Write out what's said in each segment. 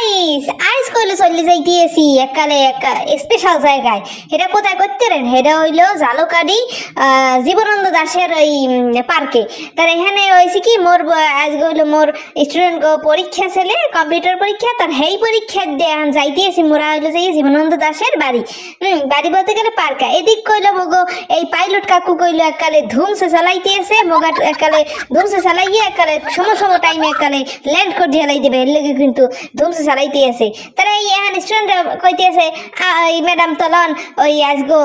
Guys আইস কইলে চলে যাইতেছি একালে স্পেশাল জায়গায়। এটা কোথায় করতেন? এটা হইলো জালকাড়ি জীবনানন্দ দাশের ওই পার্কে। তার এখানে হয়েছে কি মোর আজকে হইলো মোর স্টুডেন্ট পরীক্ষা ছেলে কম্পিউটার পরীক্ষা, তার হেই পরীক্ষা দেন যাইতেছি মোরা হইলো যে জীবনানন্দ দাশের বাড়ি। বাড়ি বলতে গেলে পার্কা। এদিক কইলো মগো এই পাইলট কাকু কইলো একালে ধুমসে চালাইতেছে, মগা একালে ধুমসে চালাইয়ে একালে সম টাইমে একালে ল্যান্ড করে ঢেলাই দেবে, এর লেগে কিন্তু ধুমসে চালাইতে আছে। তারা এই এখন স্টুডেন্ট কইতেছে ম্যাডাম তলন ওই আজগো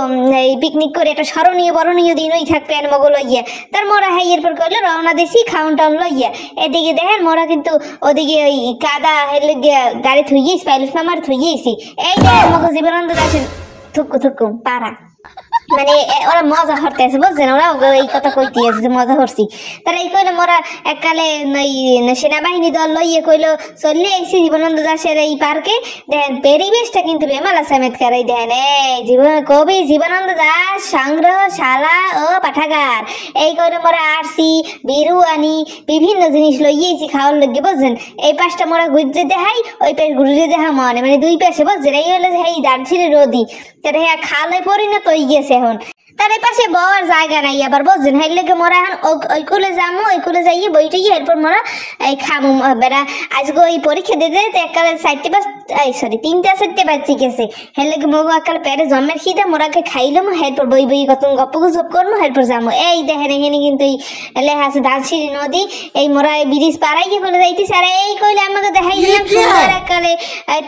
এই পিকনিক করে একটা স্মরণীয় বরণীয় দিন ওই থাকবে মগো লইয়া। তার মোরা হাই এরপর কইলো রওনা দিছি খাউন টাউন লইয়া। এদিকে দেখেন মোরা কিন্তু ওদিকে ওই কাদা হেলে গাড়ি থুইয়েছি, পাইলট মামার থুইয়েছি। এই দেখেন মগো জীবনানন্দ দাশের থুকু থুকু পাড়া, মানে ওরা মজা করতে আছে বুঝছেন, ওরা এই কথা কইতে আছে যে মজা করছি। তারা এই কইলো মোরা এককালে সেনাবাহিনী দল লইয়ে কইলো চললে এসেছি জীবনানন্দ দাশের এই পার্কে। দেখেন পরিবেশটা কিন্তু বেমালা চমৎকার। এই দেখেন এই কবি জীবনানন্দ দাশ সংগ্রহশালা ও পাঠাগার। এই কইলো মোরা আরসি বিরুয়ানি বিভিন্ন জিনিস লইয়েছি খাওয়ার লগে বুঝছেন। এই পাশটা মোরা ঘুরতে দেখাই, ওই পাশ ঘুরতে দেখা মানে দুই পাশে বুঝছেন। এই হলো যে এই দার্জিলিং রোদি, তারা হ্যাঁ খালে পরিণত হয়ে গেছে এখন। তার পাশে বওয়ার জায়গা নাই আবার বুঝছেন। হের লেগে মোরা এখন ওই কুলে যামো, ওই কুলে যাইয়ে বইটা গিয়ে এরপর মোরা এই খামু বেড়া। আজকে ওই পরীক্ষা দিতে একালে 3টা-4টা বাজছে গেছে। হের লেগে মগো একালে পেটে জন্মের খিদে মোরাকে খাইলাম, এরপর বই কত গপ্প গুজব করবো, এরপর যাবো। এই দেখেন এখানে কিন্তু এই লেখা আছে দার্জিলিং নদী। এই মোরা এই ব্রিজ পাড়াইয়ে বলে যাইতেছে। আর এই কইলে আমাকে দেখাই দিলাম সুন্দর একালে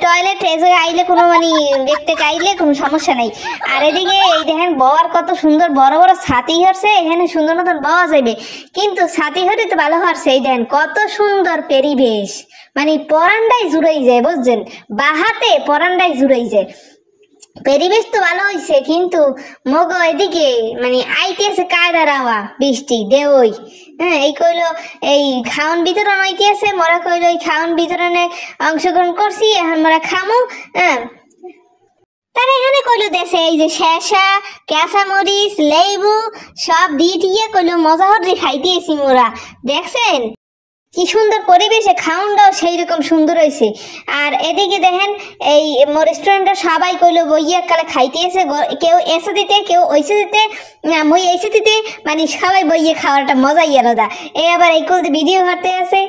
টয়লেট আইলে কোনো মানে দেখতে চাইলে কোনো সমস্যা নাই। আর এদিকে এই দেখেন বওয়ার কত সুন্দর বড় বড় ছাতি হচ্ছে, এখানে সুন্দর মতন পাওয়া যাবে, কিন্তু ছাতি হতে তো ভালো হচ্ছে। এই দেখেন কত সুন্দর পরিবেশ, মানে পরান্ডাই জুড়াই যায় বুঝছেন, বাহাতে পরান্ডাই জুড়াই যায়। পরিবেশ তো ভালো হয়েছে, কিন্তু মগো এদিকে মানে আইতেছে কায়দার হাওয়া বৃষ্টি দেওই। হ্যাঁ এই কইলো এই খাওন বিতরণ হইতেছে, মোরা কইলো এই খাওন বিতরণে অংশগ্রহণ করছি, এখন মোরা খামু। হ্যাঁ তারা এখানে কইলো দেশে এই যে শেষা কাঁচামরিচ লেবু সব দিয়ে কইলো মজা হতে খাইতেছি মোরা। দেখছেন কি সুন্দর পরিবেশে খাওনটাও সেই রকম সুন্দর হয়েছে। আর এদিকে দেখেন এই মোর রেস্টুরেন্টটা সবাই কইলো বইয়া কালে খাইতে এসে, কেউ এসে দিতে কেউ ওইসে দিতে মই এসে দিতে, মানে সবাই বইয়ে খাওয়ারটা মজাই আলাদা। এই আবার এই করতে ভিডিও করতে আছে।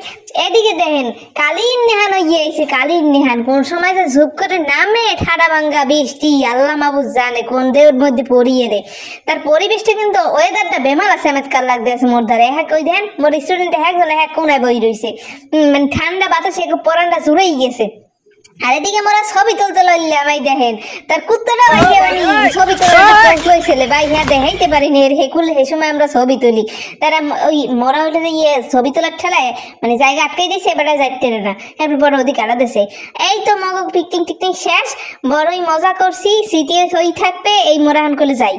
এদিকে দেখেন কালীন নেহান হইয়ে আইছে, কালীন নেহান কোন সময় যে ঝুপ করে নামে ঠাডা ভাঙ্গা বৃষ্টি আল্লাহ মাহবুব জানে কোন দেওর মধ্যে পড়িয়ে রে। তার পরিবেশটা কিন্তু ওয়েদারটা বেমালা চমৎকার লাগতেছে মোর ধারে। হ্যাঁ ওই দেখেন মোর রেস্টুরেন্টে হ্যাঁ কোনায় বই রয়েছে, মানে ঠান্ডা বাতাসে পরানটা জুড়েই গেছে। আর এদিকে মোরা ছবি তুলতে লইলাম। এই দেখেন তার কুত্তাটা ভাইয়া মানে ছবি তুলে লইছিলে ভাই, হ্যাঁ দেখাইতে পারিনি সেই সময় আমরা ছবি তুলি। তারা ওই মোরা হইলে যে ছবি তোলার ঠেলায় মানে জায়গা আটকাই দিয়েছে, এবার যাইতে না, এরপর বড় ওদিকে আড়া দিয়েছে। এই তো মগ পিকনিক টিকনিক শেষ, বড়ই মজা করছি, স্মৃতি হই থাকবে। এই মোরা এখন করলে যাই।